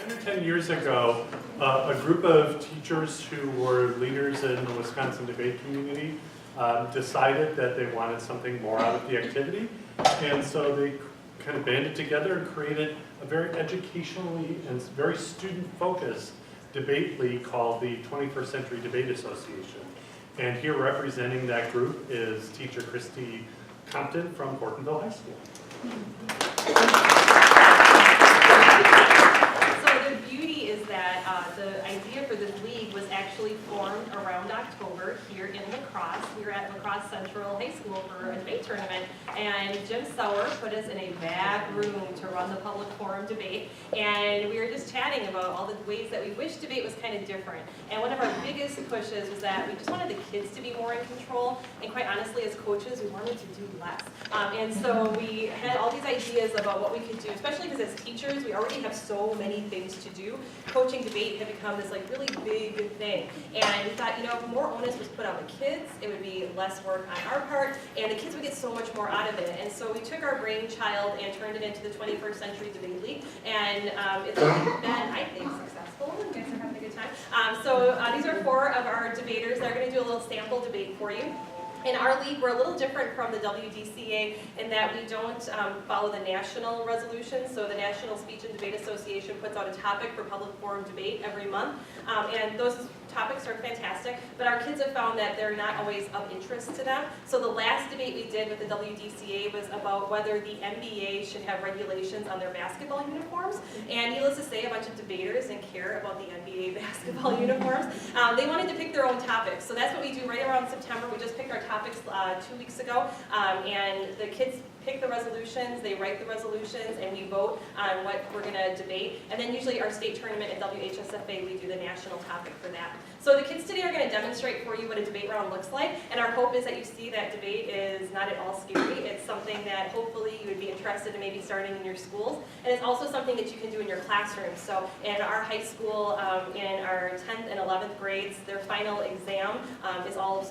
9 or 10 years ago, a group of teachers who were leaders in the Wisconsin debate community decided that they wanted something more out of the activity. And so they kind of banded together and created a very educationally and very student-focused debate league called the 21st Century Debate Association. And here representing that group is teacher Kristi Compton from Hortonville High School. So the beauty is that the idea for this league was actually formed around October here in La Crosse. We were at La Crosse Central High School for a debate tournament, and Jim Sauer put us in a back room to run the public forum debate, and we were just chatting about all the ways that we wish debate was kind of different. And one of our biggest pushes was that we just wanted the kids to be more in control, and quite honestly, as coaches, we wanted to do less. And so we had all these ideas about what we could do, especially because as teachers, we already have so many things to do. Coaching debate had become this like really big thing. And we thought, you know, if more onus was put on the kids, it would be less work on our part, and the kids would get so much more out of it. And so we took our brainchild and turned it into the 21st Century Debate League, and it's been, I think, successful. You guys are having a good time. So these are 4 of our debaters that are going to do a little sample debate for you. In our league, we're a little different from the WDCA in that we don't follow the national resolutions. So the National Speech and Debate Association puts out a topic for public forum debate every month. And those topics are fantastic, but our kids have found that they're not always of interest to them. So the last debate we did with the WDCA was about whether the NBA should have regulations on their basketball uniforms. And needless to say, a bunch of debaters didn't care about the NBA basketball uniforms. They wanted to pick their own topics. So that's what we do right around September. We just picked our topics 2 weeks ago, and the kids pick the resolutions, they write the resolutions, and we vote on what we're going to debate. And then usually our state tournament at WHSFA, we do the national topic for that. So the kids today are going to demonstrate for you what a debate round looks like, and our hope is that you see that debate is not at all scary. It's something that hopefully you would be interested in maybe starting in your schools, and it's also something that you can do in your classrooms. So in our high school, in our 10th and 11th grades, their final exam is all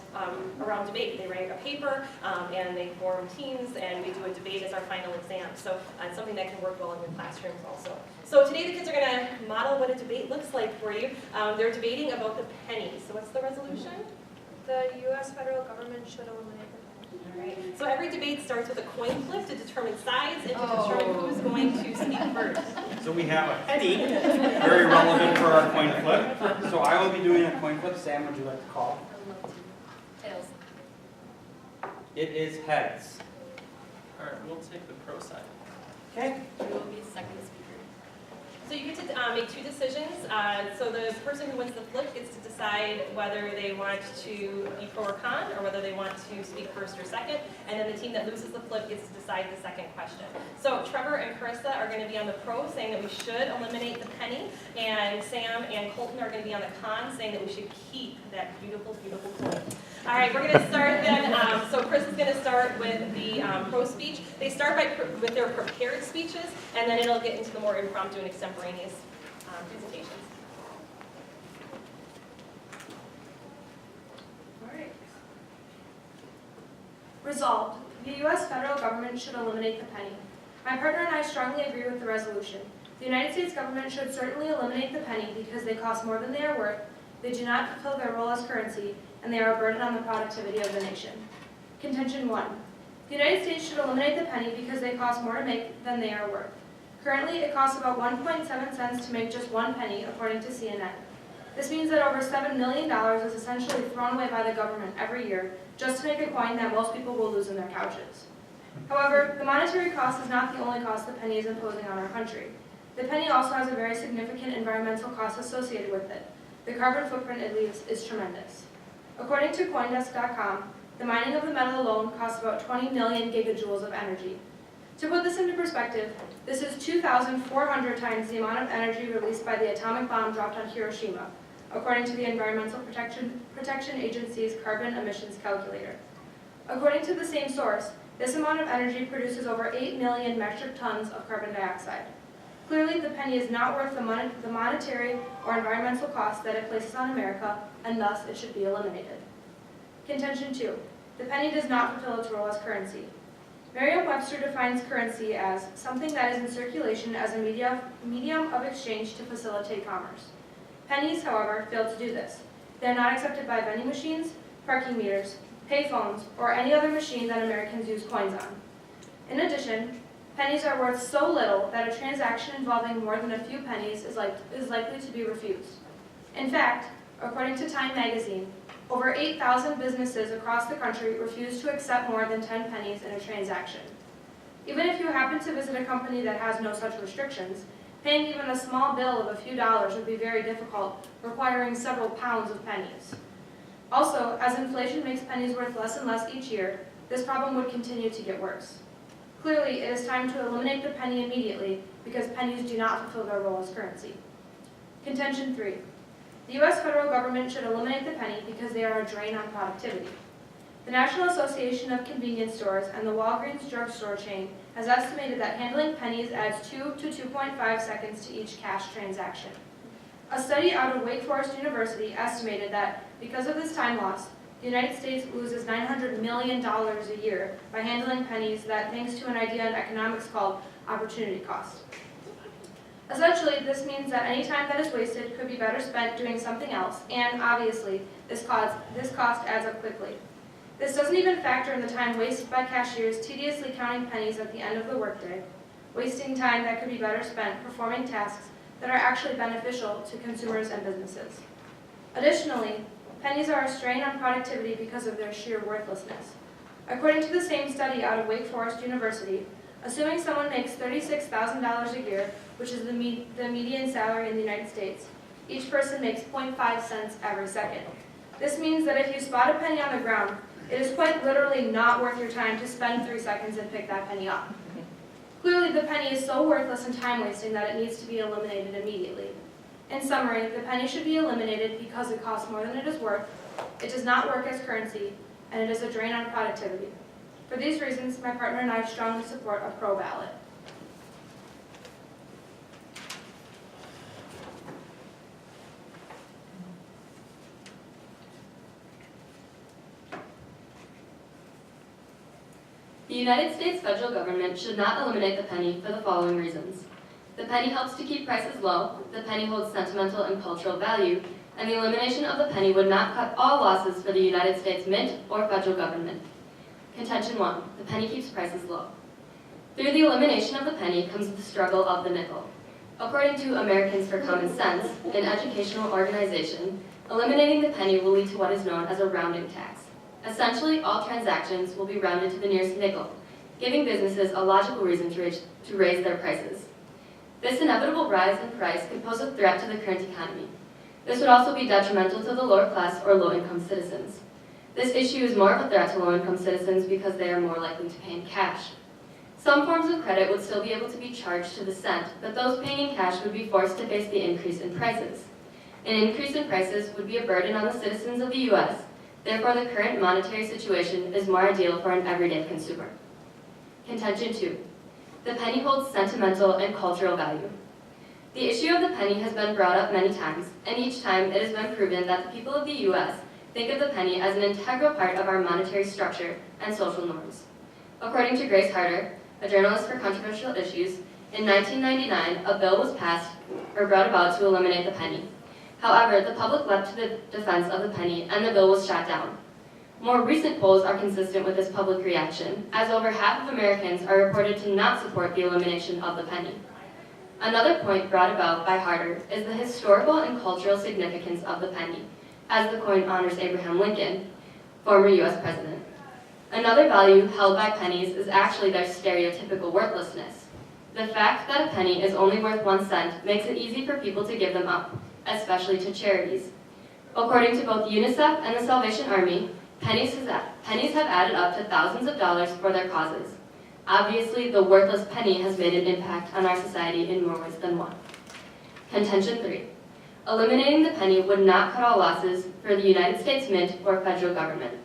around debate. They write a paper, and they form teams, and we do a debate as our final exam. So it's something that can work well in your classrooms also. So today the kids are going to model what a debate looks like for you. They're debating about the penny. So what's the resolution? The U.S. federal government should eliminate the penny. All right. So every debate starts with a coin flip to determine sides and to determine who's going to speak first. So we have a penny, very relevant for our coin flip. So I will be doing a coin flip. Sam, would you like to call? Tails. It is heads. All right, we'll take the pro side. Okay. You will be second speaker. So you get to make 2 decisions. So the person who wins the flip gets to decide whether they want to be pro or con, or whether they want to speak first or second. And then the team that loses the flip gets to decide the second question. So Trevor and Carissa are going to be on the pro, saying that we should eliminate the penny. And Sam and Colton are going to be on the con, saying that we should keep that beautiful, beautiful coin. All right, we're going to start then. So Chris is going to start with the pro speech. They start with their prepared speeches, and then it'll get into the more impromptu and extemporaneous presentations. All right. Resolved, the U.S. federal government should eliminate the penny. My partner and I strongly agree with the resolution. The United States government should certainly eliminate the penny because they cost more than they are worth, they do not fulfill their role as currency, and they are a burden on the productivity of the nation. Contention 1. The United States should eliminate the penny because they cost more to make than they are worth. Currently, it costs about 1.7 cents to make just 1 penny, according to CNN. This means that over $7 million is essentially thrown away by the government every year just to make a coin that most people will lose in their couches. However, the monetary cost is not the only cost the penny is imposing on our country. The penny also has a very significant environmental cost associated with it. The carbon footprint it leaves is tremendous. According to Coindesk.com, the mining of the metal alone costs about 20 million gigajoules of energy. To put this into perspective, this is 2,400 times the amount of energy released by the atomic bomb dropped on Hiroshima, according to the Environmental Protection Agency's carbon emissions calculator. According to the same source, this amount of energy produces over 8 million metric tons of carbon dioxide. Clearly, the penny is not worth the monetary or environmental cost that it places on America, and thus it should be eliminated. Contention 2. The penny does not fulfill its role as currency. Merriam-Webster defines currency as something that is in circulation as a medium of exchange to facilitate commerce. Pennies, however, fail to do this. They are not accepted by vending machines, parking meters, pay phones, or any other machine that Americans use coins on. In addition, pennies are worth so little that a transaction involving more than a few pennies is likely to be refused. In fact, according to Time magazine, over 8,000 businesses across the country refuse to accept more than 10 pennies in a transaction. Even if you happen to visit a company that has no such restrictions, paying even a small bill of a few dollars would be very difficult, requiring several pounds of pennies. Also, as inflation makes pennies worth less and less each year, this problem would continue to get worse. Clearly, it is time to eliminate the penny immediately because pennies do not fulfill their role as currency. Contention 3. The U.S. federal government should eliminate the penny because they are a drain on productivity. The National Association of Convenience Stores and the Walgreens drugstore chain has estimated that handling pennies adds 2 to 2.5 seconds to each cash transaction. A study out of Wake Forest University estimated that because of this time loss, the United States loses $900 million a year by handling pennies that, thanks to an idea in economics called opportunity cost. Essentially, this means that any time that is wasted could be better spent doing something else, and obviously, this cost adds up quickly. This doesn't even factor in the time wasted by cashiers tediously counting pennies at the end of the workday, wasting time that could be better spent performing tasks that are actually beneficial to consumers and businesses. Additionally, pennies are a strain on productivity because of their sheer worthlessness. According to the same study out of Wake Forest University, assuming someone makes $36,000 a year, which is the median salary in the United States, each person makes 0.5 cents every second. This means that if you spot a penny on the ground, it is quite literally not worth your time to spend 3 seconds and pick that penny up. Clearly, the penny is so worthless and time-wasting that it needs to be eliminated immediately. In summary, the penny should be eliminated because it costs more than it is worth, it does not work as currency, and it is a drain on productivity. For these reasons, my partner and I strongly support a pro ballot. The United States federal government should not eliminate the penny for the following reasons. The penny helps to keep prices low, the penny holds sentimental and cultural value, and the elimination of the penny would not cut all losses for the United States Mint or federal government. Contention 1. The penny keeps prices low. Through the elimination of the penny comes the struggle of the nickel. According to Americans for Common Sense, an educational organization, eliminating the penny will lead to what is known as a rounding tax. Essentially, all transactions will be rounded to the nearest nickel, giving businesses a logical reason to raise their prices. This inevitable rise in price could pose a threat to the current economy. This would also be detrimental to the lower class or low-income citizens. This issue is more of a threat to low-income citizens because they are more likely to pay in cash. Some forms of credit would still be able to be charged to the cent, but those paying in cash would be forced to face the increase in prices. An increase in prices would be a burden on the citizens of the U.S., therefore the current monetary situation is more ideal for an everyday consumer. Contention 2. The penny holds sentimental and cultural value. The issue of the penny has been brought up many times, and each time it has been proven that the people of the U.S. think of the penny as an integral part of our monetary structure and social norms. According to Grace Harder, a journalist for controversial issues, in 1999 a bill was passed or brought about to eliminate the penny. However, the public leapt to the defense of the penny and the bill was shot down. More recent polls are consistent with this public reaction, as over half of Americans are reported to not support the elimination of the penny. Another point brought about by Harder is the historical and cultural significance of the penny, as the coin honors Abraham Lincoln, former U.S. president. Another value held by pennies is actually their stereotypical worthlessness. The fact that a penny is only worth 1 cent makes it easy for people to give them up, especially to charities. According to both UNICEF and the Salvation Army, pennies have added up to thousands of dollars for their causes. Obviously, the worthless penny has made an impact on our society in more ways than one. Contention 3. Eliminating the penny would not cut all losses for the United States Mint or federal government.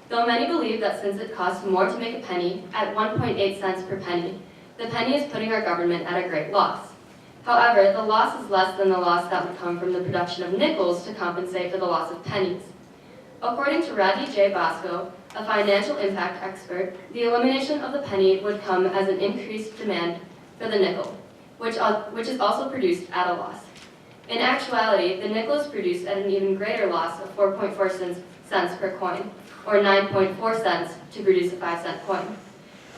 Though many believe that since it costs more to make a penny, at 1.8 cents per penny, the penny is putting our government at a great loss. However, the loss is less than the loss that would come from the production of nickels to compensate for the loss of pennies. According to Rodney J. Bosco, a financial impact expert, the elimination of the penny would come as an increased demand for the nickel, which is also produced at a loss. In actuality, the nickel is produced at an even greater loss of 4.4 cents per coin, or 9.4 cents to produce a 5-cent coin,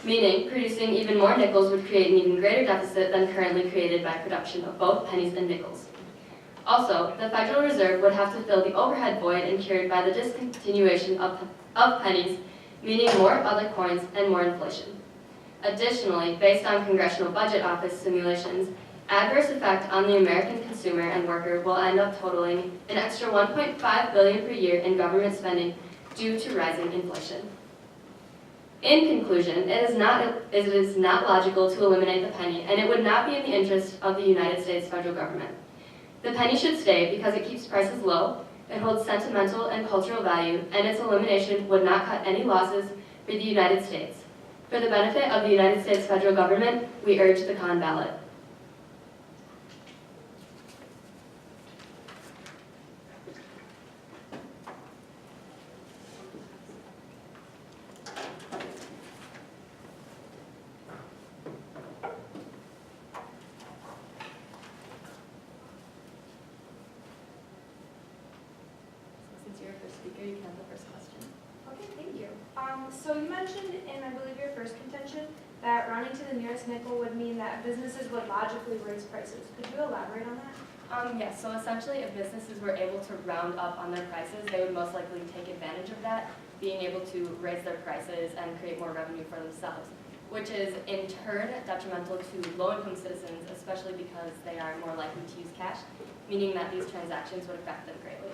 meaning producing even more nickels would create an even greater deficit than currently created by production of both pennies and nickels. Also, the Federal Reserve would have to fill the overhead void incurred by the discontinuation of pennies, meaning more other coins and more inflation. Additionally, based on Congressional Budget Office simulations, adverse effect on the American consumer and worker will end up totaling an extra $1.5 billion per year in government spending due to rising inflation. In conclusion, it is not logical to eliminate the penny, and it would not be in the interest of the United States federal government. The penny should stay because it keeps prices low, it holds sentimental and cultural value, and its elimination would not cut any losses for the United States. For the benefit of the United States federal government, we urge the con ballot. Since you're our first speaker, you can have the first question. Okay, thank you. So you mentioned in, I believe, your first contention that rounding to the nearest nickel would mean that businesses would logically raise prices. Could you elaborate on that? Yes, so essentially if businesses were able to round up on their prices, they would most likely take advantage of that, being able to raise their prices and create more revenue for themselves, which is in turn detrimental to low-income citizens, especially because they are more likely to use cash, meaning that these transactions would affect them greatly.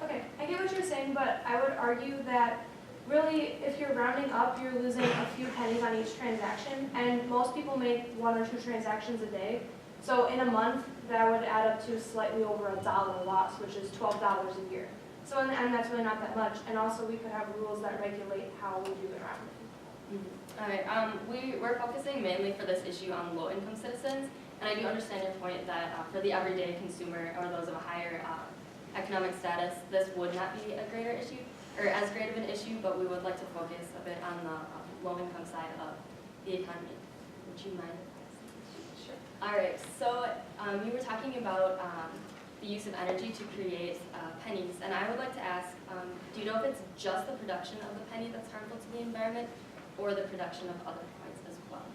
Okay, I get what you're saying, but I would argue that really, if you're rounding up, you're losing a few pennies on each transaction, and most people make 1 or 2 transactions a day. So in a month, that would add up to slightly over $1 loss, which is $12 a year. So in the end, that's really not that much. And also, we could have rules that regulate how we do the rounding. All right, we're focusing mainly for this issue on low-income citizens, and I do understand your point that for the everyday consumer or those of a higher economic status, this would not be a greater issue, or as great of an issue, but we would like to focus a bit on the low-income side of the economy. Would you mind? Sure. All right, so you were talking about the use of energy to create pennies, and I would like to ask, do you know if it's just the production of the penny that's harmful to the environment, or the production of other coins as well?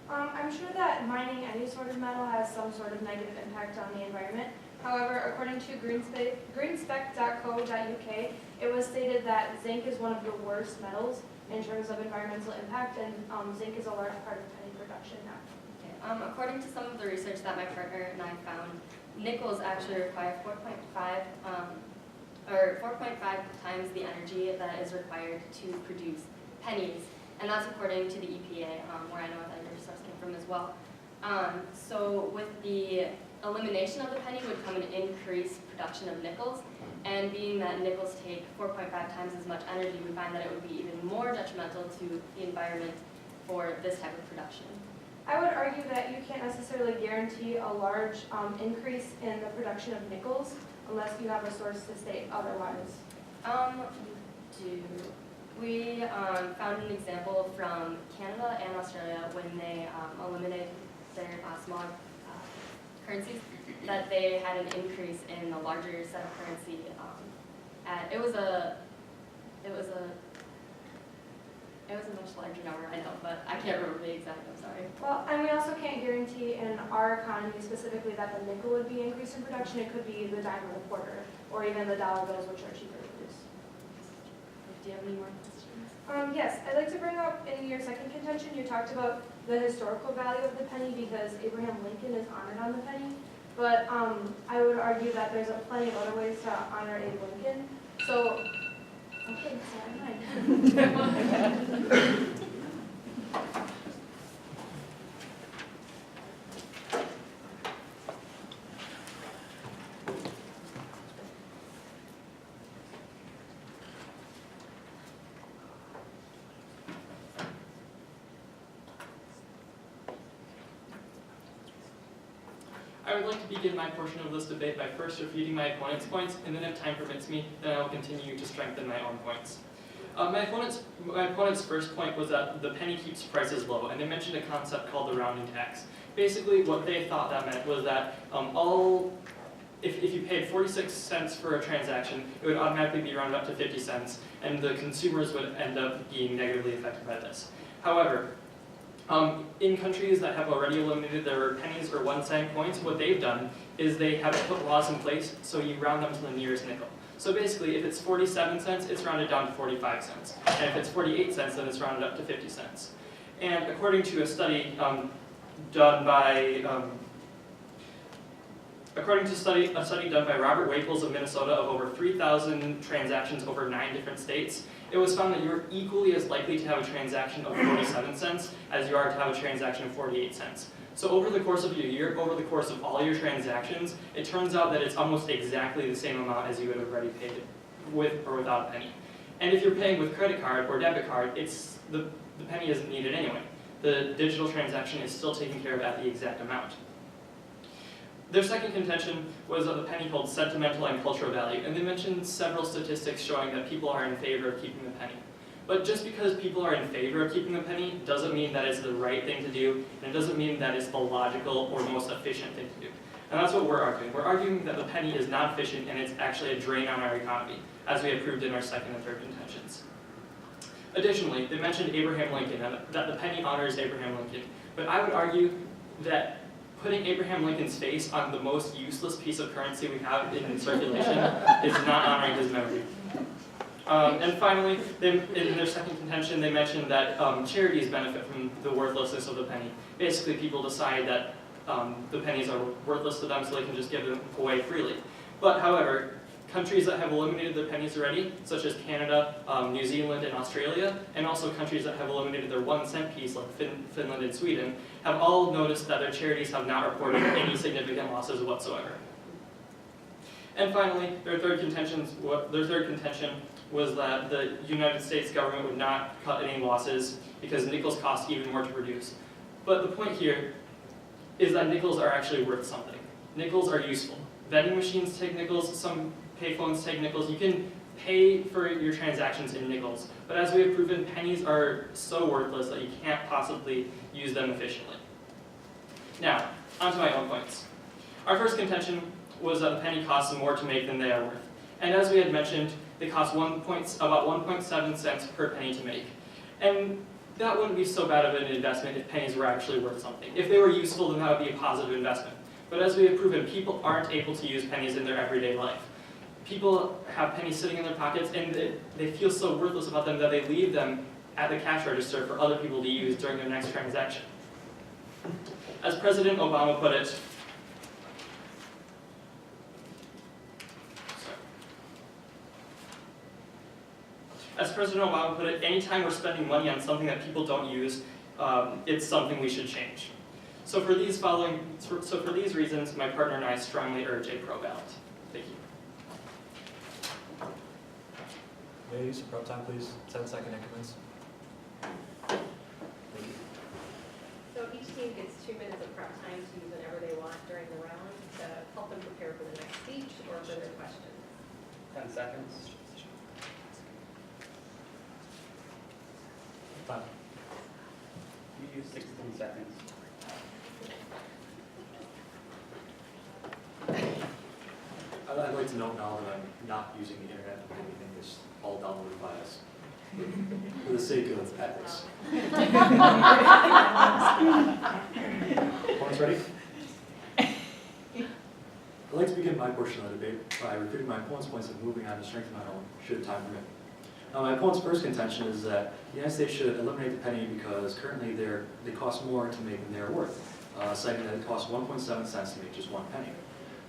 I'm sure that mining any sort of metal has some sort of negative impact on the environment. However, according to greenspec.co.uk, it was stated that zinc is one of the worst metals in terms of environmental impact, and zinc is a large part of penny production now. Okay. According to some of the research that my partner and I found, nickels actually require 4.5 times the energy that is required to produce pennies, and that's according to the EPA, where I know that your source came from as well. So with the elimination of the penny would come an increased production of nickels, and being that nickels take 4.5 times as much energy, we find that it would be even more detrimental to the environment for this type of production. I would argue that you can't necessarily guarantee a large increase in the production of nickels unless you have a source to state otherwise. We found an example from Canada and Australia when they eliminated their smaller currencies, that they had an increase in the larger set of currency. It was a much larger number, I know, but I can't remember the exact. I'm sorry. Well, and we also can't guarantee in our economy specifically that the nickel would be increased in production. It could be the dime or the quarter, or even the dollar bills, which are cheaper to produce. Do you have any more questions? Yes, I'd like to bring up in your second contention, you talked about the historical value of the penny because Abraham Lincoln is honored on the penny. But I would argue that there's plenty of other ways to honor Abe Lincoln. So, okay, sorry, mine. I would like to begin my portion of this debate by first refuting my opponent's points, and then if time permits me, then I will continue to strengthen my own points. My opponent's first point was that the penny keeps prices low, and they mentioned a concept called the rounding tax. Basically, what they thought that meant was that if you paid 46 cents for a transaction, it would automatically be rounded up to 50 cents, and the consumers would end up being negatively affected by this. However, in countries that have already eliminated their pennies or 1 cent coins, what they've done is they have put laws in place so you round them to the nearest nickel. So basically, if it's 47 cents, it's rounded down to 45 cents. And if it's 48 cents, then it's rounded up to 50 cents. And according to a study done by Robert Waples of Minnesota of over 3,000 transactions over 9 different states, it was found that you're equally as likely to have a transaction of 47 cents as you are to have a transaction of 48 cents. So over the course of your year, over the course of all your transactions, it turns out that it's almost exactly the same amount as you would have already paid with or without a penny. And if you're paying with credit card or debit card, the penny isn't needed anyway. The digital transaction is still taken care of at the exact amount. Their second contention was that the penny holds sentimental and cultural value, and they mentioned several statistics showing that people are in favor of keeping the penny. But just because people are in favor of keeping the penny doesn't mean that it's the right thing to do, and it doesn't mean that it's the logical or most efficient thing to do. And that's what we're arguing. We're arguing that the penny is not efficient and it's actually a drain on our economy, as we have proved in our second and third contentions. Additionally, they mentioned Abraham Lincoln, and that the penny honors Abraham Lincoln. But I would argue that putting Abraham Lincoln's face on the most useless piece of currency we have in circulation is not honoring his memory. And finally, in their second contention, they mentioned that charities benefit from the worthlessness of the penny. Basically, people decide that the pennies are worthless to them, so they can just give them away freely. But however, countries that have eliminated their pennies already, such as Canada, New Zealand, and Australia, and also countries that have eliminated their 1 cent piece, like Finland and Sweden, have all noticed that their charities have not reported any significant losses whatsoever. And finally, their third contention was that the United States government would not cut any losses because nickels cost even more to produce. But the point here is that nickels are actually worth something. Nickels are useful. Vending machines take nickels, some payphones take nickels. You can pay for your transactions in nickels. But as we have proven, pennies are so worthless that you can't possibly use them efficiently. Now, onto my own points. Our first contention was that the penny costs more to make than they are worth. And as we had mentioned, they cost about 1.7 cents per penny to make. And that wouldn't be so bad of an investment if pennies were actually worth something. If they were useful, then that would be a positive investment. But as we have proven, people aren't able to use pennies in their everyday life. People have pennies sitting in their pockets, and they feel so worthless about them that they leave them at the cash register for other people to use during their next transaction. As President Obama put it, anytime we're spending money on something that people don't use, it's something we should change. So for these reasons, my partner and I strongly urge a pro ballot. Thank you. May I use some prep time, please? 10-second increments. Thank you. So each team gets 2 minutes of prep time to use whenever they want during the round to help them prepare for the next speech or for their questions. 10 seconds. 5. You use 16 seconds. I'd like to note now that I'm not using the internet for anything. It's all downloaded by us. For the sake of ethics. Opponents ready? I'd like to begin my portion of the debate by repeating my opponent's points and moving on to strengthen my own, should time permit. Now, my opponent's first contention is that the United States should eliminate the penny because currently they cost more to make than they are worth, citing that it costs 1.7 cents to make just 1 penny.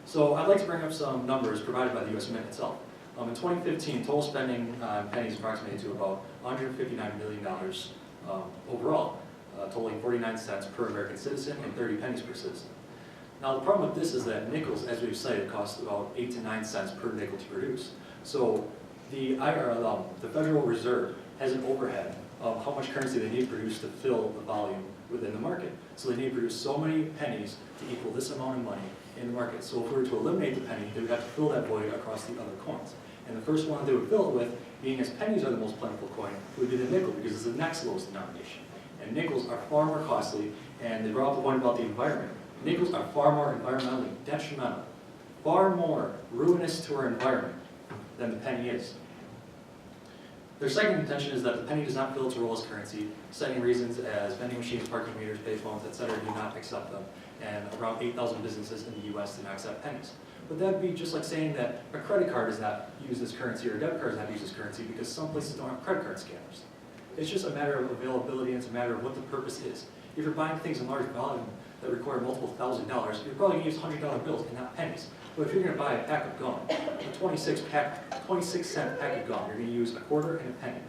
So I'd like to bring up some numbers provided by the U.S. Mint itself. In 2015, total spending on pennies approximated to about $159 million overall, totaling 49 cents per American citizen and 30 pennies per citizen. Now the problem with this is that nickels, as we've cited, cost about 8 to 9 cents per nickel to produce. So the Federal Reserve has an overhead of how much currency they need to produce to fill the volume within the market. So they need to produce so many pennies to equal this amount of money in the market. So if we were to eliminate the penny, they would have to fill that void across the other coins. And the first one they would fill it with Being as pennies are the most plentiful coin, it would be the nickel because it's the next lowest denomination. And nickels are far more costly, and they brought up the point about the environment. Nickels are far more environmentally detrimental, far more ruinous to our environment than the penny is. Their second contention is that the penny does not fill its role as currency, citing reasons as vending machines, parking meters, payphones, etc. do not accept them, and around 8,000 businesses in the U.S. do not accept pennies. But that would be just like saying that a credit card is not used as currency or a debit card is not used as currency because some places don't have credit card scanners. It's just a matter of availability, and it's a matter of what the purpose is. If you're buying things in large volume that require multiple $1,000s, you're probably going to use $100 bills and not pennies. But if you're going to buy a pack of gum, a 26-cent pack of gum, you're going to use a quarter and a penny.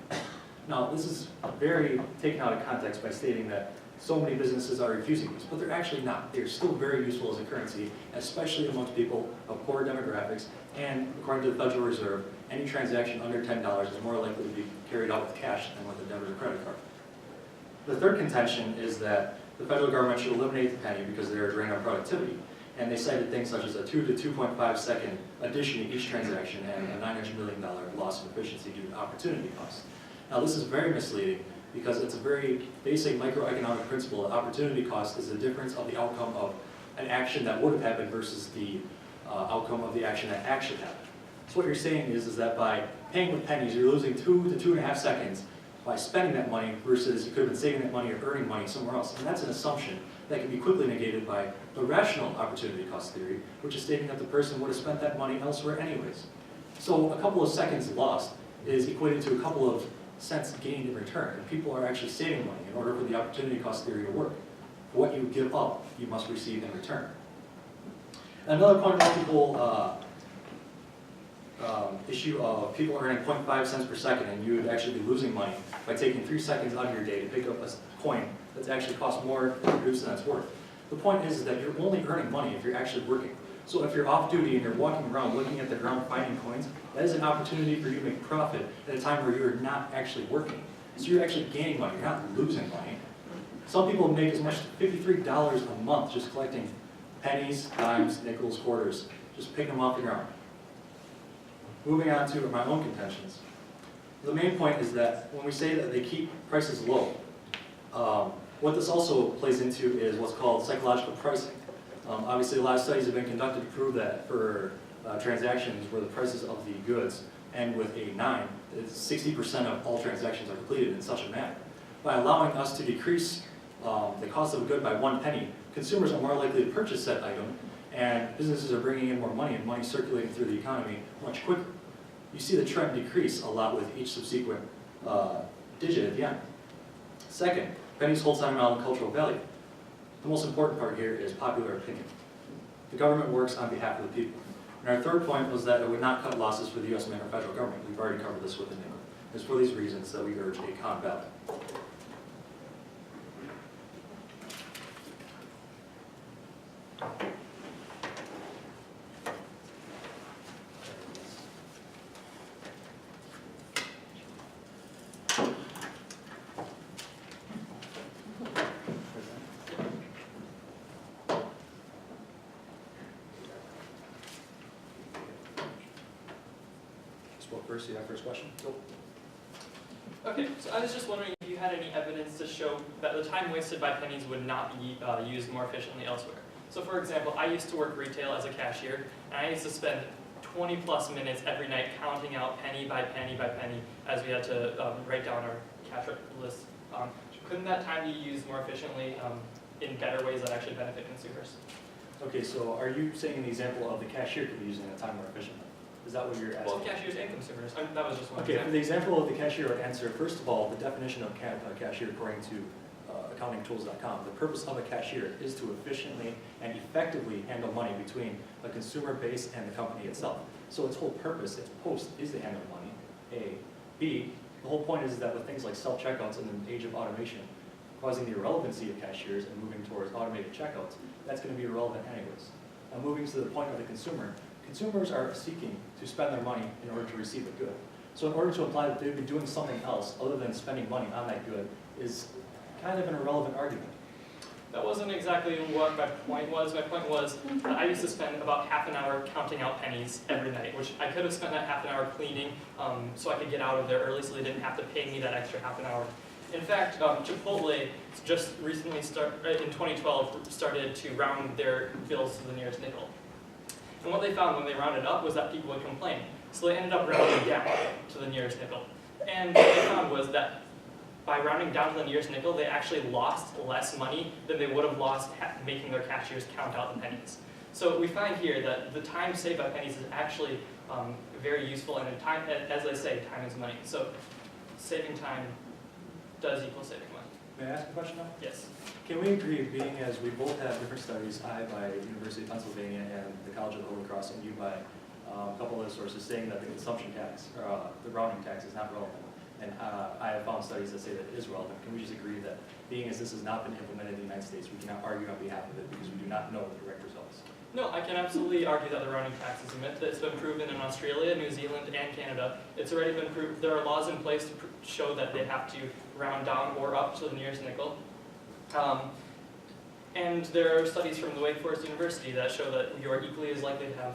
Now, this is very taken out of context by stating that so many businesses are refusing these, but they're actually not. They're still very useful as a currency, especially amongst people of poor demographics, and according to the Federal Reserve, any transaction under $10 is more likely to be carried out with cash than with a debit or credit card. The third contention is that the federal government should eliminate the penny because they're a drain on productivity. And they cited things such as a 2 to 2.5 second addition to each transaction and a $900 million loss of efficiency due to opportunity costs. Now this is very misleading because it's a very basic microeconomic principle that opportunity cost is the difference of the outcome of an action that would have happened versus the outcome of the action that actually happened. So what you're saying is that by paying with pennies, you're losing 2 to 2.5 seconds by spending that money versus you could have been saving that money or earning money somewhere else. And that's an assumption that can be quickly negated by the rational opportunity cost theory, which is stating that the person would have spent that money elsewhere anyways. So a couple of seconds lost is equated to a couple of cents gained in return. And people are actually saving money in order for the opportunity cost theory to work. What you give up, you must receive in return. Another point about people issue of people earning 0.5 cents per second, and you would actually be losing money by taking 3 seconds out of your day to pick up a coin that's actually cost more to produce than it's worth. The point is that you're only earning money if you're actually working. So if you're off duty and you're walking around looking at the ground finding coins, that is an opportunity for you to make profit at a time where you're not actually working. So you're actually gaining money, you're not losing money. Some people make as much as $53 a month just collecting pennies, dimes, nickels, quarters, just picking them off the ground. Moving on to my own contentions. The main point is that when we say that they keep prices low, what this also plays into is what's called psychological pricing. Obviously, a lot of studies have been conducted to prove that for transactions where the prices of the goods end with a 9, 60% of all transactions are completed in such a manner. By allowing us to decrease the cost of a good by 1 penny, consumers are more likely to purchase that item, and businesses are bringing in more money and money circulating through the economy much quicker. You see the trend decrease a lot with each subsequent digit at the end. Second, pennies hold sentimental and cultural value. The most important part here is popular opinion. The government works on behalf of the people. And our third point was that it would not cut losses for the U.S. and federal government. We've already covered this with the nickel. It's for these reasons that we urge a con ballot. First, you have first question? Okay, so I was just wondering if you had any evidence to show that the time wasted by pennies would not be used more efficiently elsewhere. So for example, I used to work retail as a cashier, and I used to spend 20 plus minutes every night counting out penny by penny by penny as we had to write down our cash list. Couldn't that time be used more efficiently in better ways that actually benefit consumers? Okay, so are you saying the example of the cashier could be using that time more efficiently? Is that what you're asking? Well, cashiers and consumers. That was just one Okay, for example. the example of the cashier, I'd answer, first of all, the definition of cashier according to accountingtools.com. The purpose of a cashier is to efficiently and effectively handle money between a consumer base and the company itself. So its whole purpose, its post, is to handle money, A. B, the whole point is that with things like self-checkouts in the age of automation, causing the irrelevancy of cashiers and moving towards automated checkouts, that's going to be irrelevant anyways. Now moving to the point of the consumer, consumers are seeking to spend their money in order to receive a good. So in order to imply that they'd be doing something else other than spending money on that good is kind of an irrelevant argument. That wasn't exactly what my point was. My point was that I used to spend about half an hour counting out pennies every night, which I could have spent that half an hour cleaning so I could get out of there early so they didn't have to pay me that extra half an hour. In fact, Chipotle just recently, in 2012, started to round their bills to the nearest nickel. And what they found when they rounded up was that people would complain. So they ended up rounding down to the nearest nickel. And what they found was that by rounding down to the nearest nickel, they actually lost less money than they would have lost making their cashiers count out the pennies. So we find here that the time saved by pennies is actually very useful, and time, as I say, time is money. So saving time does equal saving money. May I ask a question now? Yes. Can we agree, being as we both have different studies, I by University of Pennsylvania and the College of the La Crosse, and you by a couple other sources, saying that the consumption tax, or the rounding tax is not relevant? And I have found studies that say that it is relevant. Can we just agree that being as this has not been implemented in the United States, we cannot argue on behalf of it because we do not know the direct results? No, I can absolutely argue that the rounding tax is a myth. It's been proven in Australia, New Zealand, and Canada. It's already been proved. There are laws in place to show that they have to round down or up to the nearest nickel. And there are studies from the Wake Forest University that show that you are equally as likely to have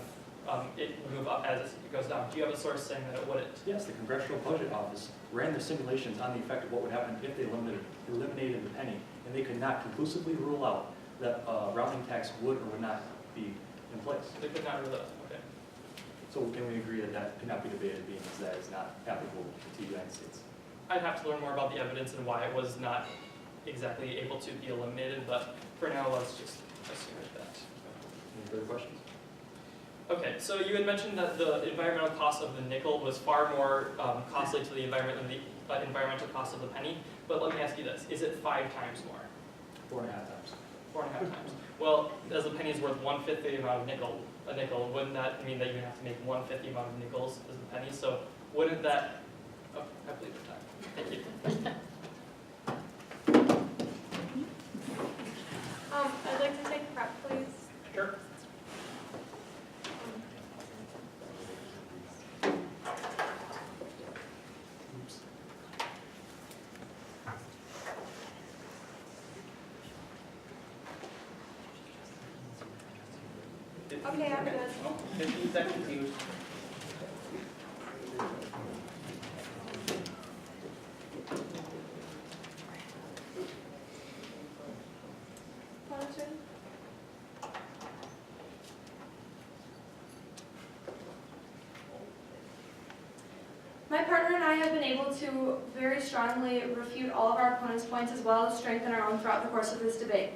it move up as it goes down. Do you have a source saying that it wouldn't? Yes, the Congressional Budget Office ran their simulations on the effect of what would happen if they eliminated the penny, and they could not conclusively rule out that rounding tax would or would not be in place. They could not rule that. Okay. So can we agree that that cannot be debated, being as that is not applicable to the United States? I'd have to learn more about the evidence and why it was not exactly able to be eliminated, but for now, let's just assume that. Any further questions? Okay, so you had mentioned that the environmental cost of the nickel was far more costly to the environment than the environmental cost of the penny, but let me ask you this, is it 5 times more? 4.5 times. 4.5 times. Well, as the penny is worth 1/5 the amount of a nickel, wouldn't that mean that you have to make 1/5 the amount of nickels as the penny? So wouldn't that, oh, I believe your time. Thank you. I'd like to take prep, please. Sure. Okay, I'm good. 15 seconds used. My partner and I have been able to very strongly refute all of our opponents' points as well as strengthen our own throughout the course of this debate.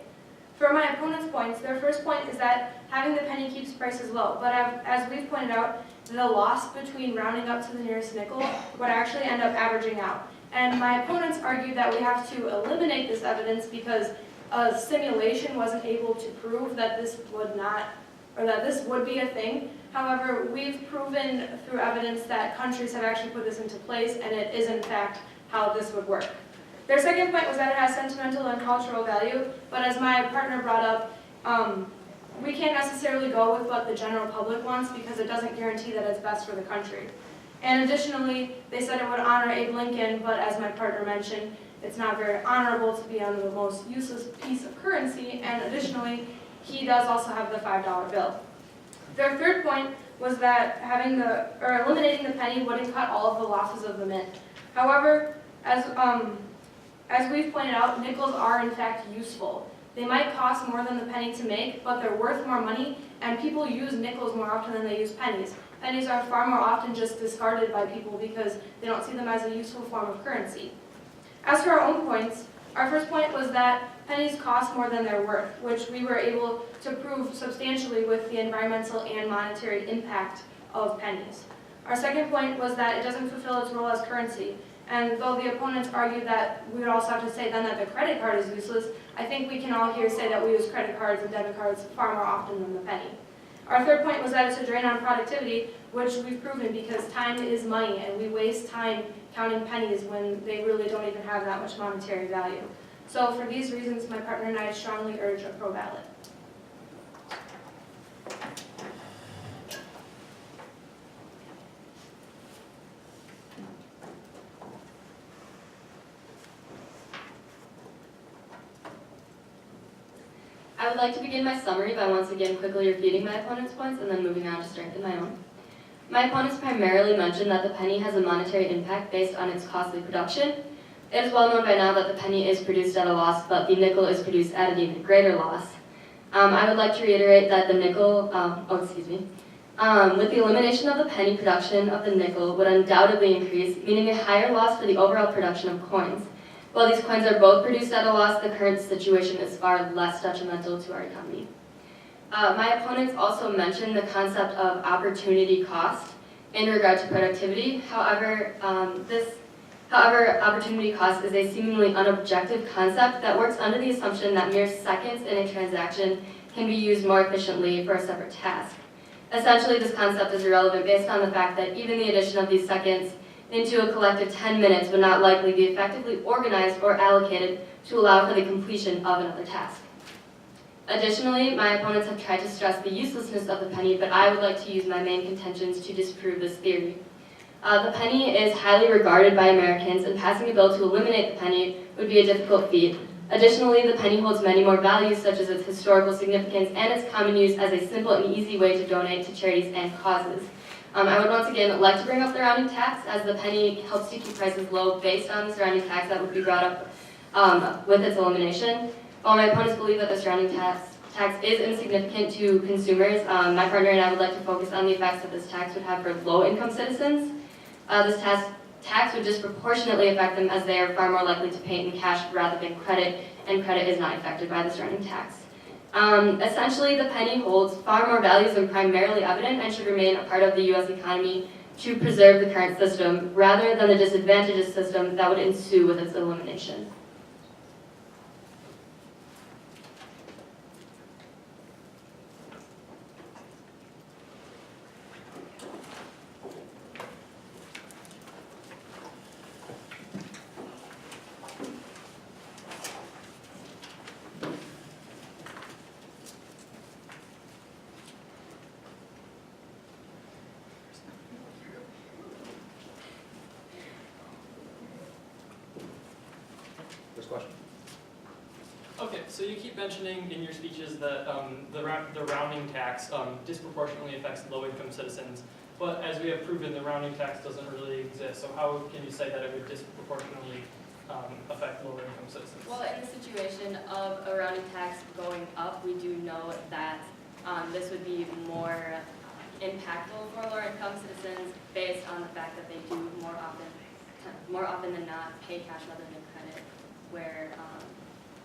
For my opponents' points, their first point is that having the penny keeps prices low, but as we've pointed out, the loss between rounding up to the nearest nickel would actually end up averaging out. And my opponents argued that we have to eliminate this evidence because a simulation wasn't able to prove that this would not, or that this would be a thing. However, we've proven through evidence that countries have actually put this into place, and it is in fact how this would work. Their second point was that it has sentimental and cultural value, but as my partner brought up, we can't necessarily go with what the general public wants because it doesn't guarantee that it's best for the country. And additionally, they said it would honor Abe Lincoln, but as my partner mentioned, it's not very honorable to be on the most useless piece of currency, and additionally, he does also have the $5 bill. Their third point was that eliminating the penny wouldn't cut all of the losses of the mint. However, as we've pointed out, nickels are in fact useful. They might cost more than the penny to make, but they're worth more money, and people use nickels more often than they use pennies. Pennies are far more often just discarded by people because they don't see them as a useful form of currency. As for our own points, our first point was that pennies cost more than they're worth, which we were able to prove substantially with the environmental and monetary impact of pennies. Our second point was that it doesn't fulfill its role as currency. And though the opponents argued that we would also have to say then that the credit card is useless, I think we can all here say that we use credit cards and debit cards far more often than the penny. Our third point was that it's a drain on productivity, which we've proven because time is money, and we waste time counting pennies when they really don't even have that much monetary value. So for these reasons, my partner and I strongly urge a pro ballot. I would like to begin my summary by once again quickly repeating my opponent's points and then moving on to strengthen my own. My opponents primarily mentioned that the penny has a monetary impact based on its costly production. It is well known by now that the penny is produced at a loss, but the nickel is produced at an even greater loss. I would like to reiterate that the nickel, with the elimination of the penny, production of the nickel would undoubtedly increase, meaning a higher loss for the overall production of coins. While these coins are both produced at a loss, the current situation is far less detrimental to our economy. My opponents also mentioned the concept of opportunity cost in regard to productivity. However, opportunity cost is a seemingly unobjective concept that works under the assumption that mere seconds in a transaction can be used more efficiently for a separate task. Essentially, this concept is irrelevant based on the fact that even the addition of these seconds into a collective 10 minutes would not likely be effectively organized or allocated to allow for the completion of another task. Additionally, my opponents have tried to stress the uselessness of the penny, but I would like to use my main contentions to disprove this theory. The penny is highly regarded by Americans, and passing a bill to eliminate the penny would be a difficult feat. Additionally, the penny holds many more values, such as its historical significance and its common use as a simple and easy way to donate to charities and causes. I would once again like to bring up the rounding tax, as the penny helps to keep prices low based on the surrounding tax that would be brought up with its elimination. While my opponents believe that the surrounding tax is insignificant to consumers, my partner and I would like to focus on the effects that this tax would have for low-income citizens. This tax would disproportionately affect them, as they are far more likely to pay in cash rather than credit, and credit is not affected by the surrounding tax. Essentially, the penny holds far more values than primarily evident and should remain a part of the U.S. economy to preserve the current system, rather than the disadvantageous system that would ensue with its elimination. First question. Okay, so you keep mentioning in your speeches that the rounding tax disproportionately affects low-income citizens, but as we have proven, the rounding tax doesn't really exist. So how can you say that it would disproportionately affect lower-income citizens? Well, in the situation of a rounding tax going up, we do know that this would be more impactful for lower-income citizens based on the fact that they do more often than not pay cash rather than credit, where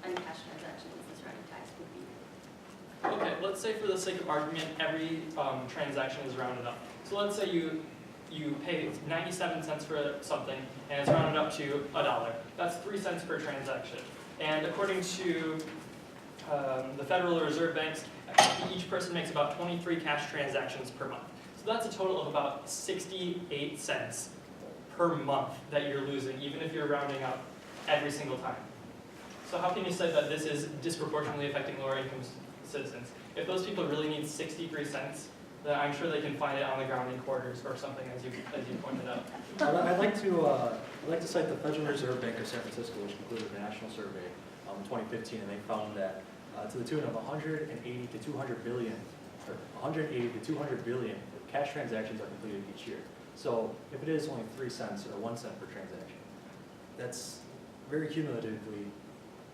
uncash transactions, the surrounding tax would be. Okay, let's say for the sake of argument, every transaction is rounded up. So let's say you pay 97 cents for something, and it's rounded up to $1. That's 3 cents per transaction. And according to the Federal Reserve banks, each person makes about 23 cash transactions per month. So that's a total of about 68 cents per month that you're losing, even if you're rounding up every single time. So how can you say that this is disproportionately affecting lower income citizens? If those people really need 63 cents, then I'm sure they can find it on the ground in quarters or something, as you pointed out. I'd like to cite the Federal Reserve Bank of San Francisco, which concluded a national survey in 2015, and they found that to the tune of 180 to 200 billion cash transactions are completed each year. So if it is only 3 cents or 1 cent per transaction, that's very cumulatively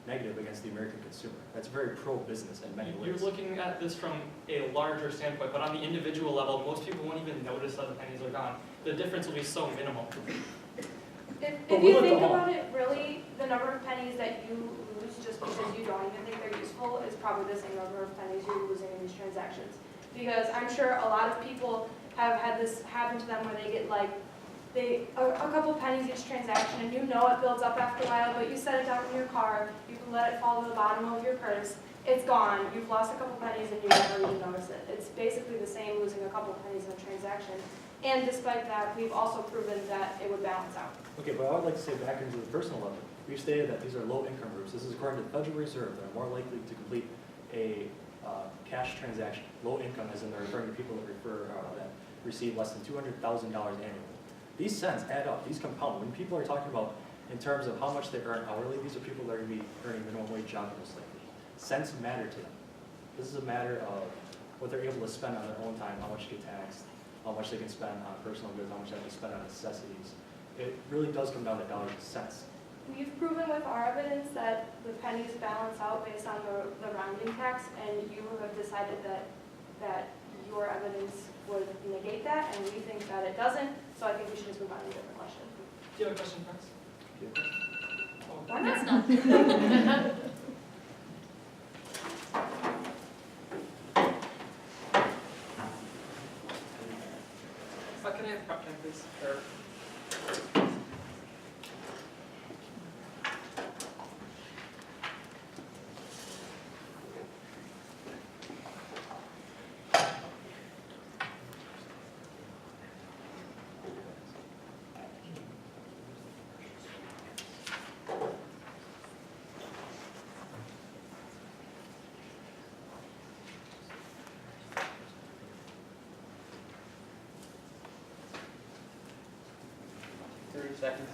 negative against the American consumer. That's very pro-business in many ways. You're looking at this from a larger standpoint, but on the individual level, most people won't even notice that the pennies are gone. The difference will be so minimal. If you think about it, really, the number of pennies that you lose just because you don't even think they're useful is probably the same number of pennies you're losing in these transactions. Because I'm sure a lot of people have had this happen to them where they get like a couple pennies each transaction, and you know it builds up after a while, but you set it down in your car, you can let it fall to the bottom of your purse, it's gone, you've lost a couple pennies and you never even notice it. It's basically the same losing a couple pennies in a transaction. And despite that, we've also proven that it would balance out. Okay, but I would like to say back into the personal level. We've stated that these are low-income groups. This is according to the Federal Reserve. They're more likely to complete a cash transaction. Low income, as in they're referring to people that receive less than $200,000 annually. These cents add up. These compound. When people are talking about in terms of how much they earn hourly, these are people that are going to be earning minimum wage job most likely. Cents matter to them. This is a matter of what they're able to spend on their own time, how much get taxed, how much they can spend on personal goods, how much they can spend on necessities. It really does come down to dollars and cents. We've proven with our evidence that the pennies balance out based on the rounding tax, and you have decided that your evidence would negate that, and we think that it doesn't, so I think we should just move on to a different question. Do you have a question for us? Why not? Can I have prop time, please? Seconds.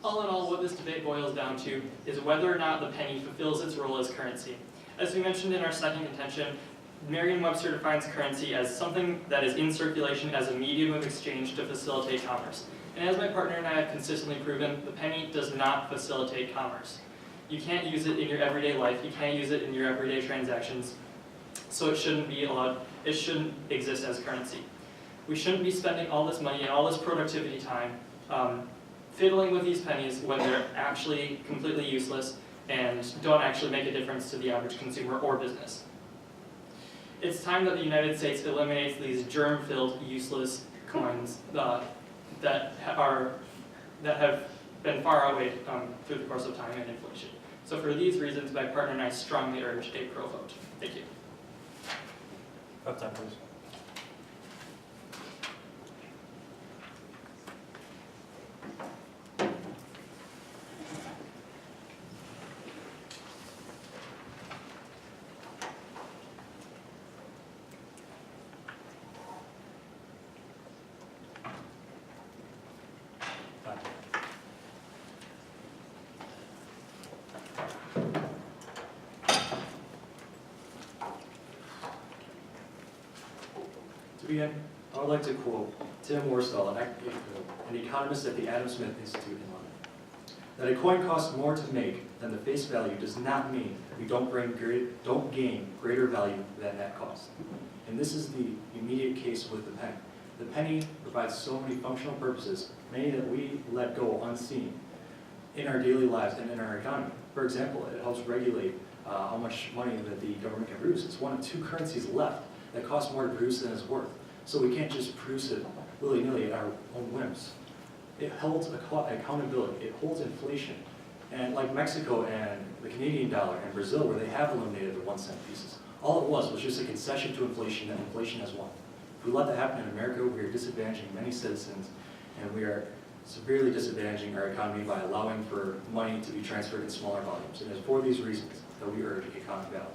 All in all, what this debate boils down to is whether or not the penny fulfills its role as currency. As we mentioned in our second contention, Merriam-Webster defines currency as something that is in circulation as a medium of exchange to facilitate commerce. And as my partner and I have consistently proven, the penny does not facilitate commerce. You can't use it in your everyday life, you can't use it in your everyday transactions, so it shouldn't be allowed, it shouldn't exist as currency. We shouldn't be spending all this money and all this productivity time fiddling with these pennies when they're actually completely useless and don't actually make a difference to the average consumer or business. It's time that the United States eliminates these germ-filled, useless coins that have been far outweighed through the course of time and inflation. So for these reasons, my partner and I strongly urge a pro vote. Thank you. Prep time, please. To begin, I would like to quote Tim Worstall, an economist at the Adam Smith Institute in London. That a coin costs more to make than the face value does not mean we don't gain greater value than that cost. And this is the immediate case with the penny. The penny provides so many functional purposes, many that we let go unseen in our daily lives and in our economy. For example, it helps regulate how much money that the government can produce. It's one of two currencies left that costs more to produce than it's worth. So we can't just produce it willy-nilly at our own whims. It holds accountability, it holds inflation. And like Mexico and the Canadian dollar and Brazil, where they have eliminated the 1 cent pieces, all it was just a concession to inflation, and inflation has won. If we let that happen in America, we are disadvantaging many citizens, and we are severely disadvantaging our economy by allowing for money to be transferred in smaller volumes. And it's for these reasons that we urge economic ballot.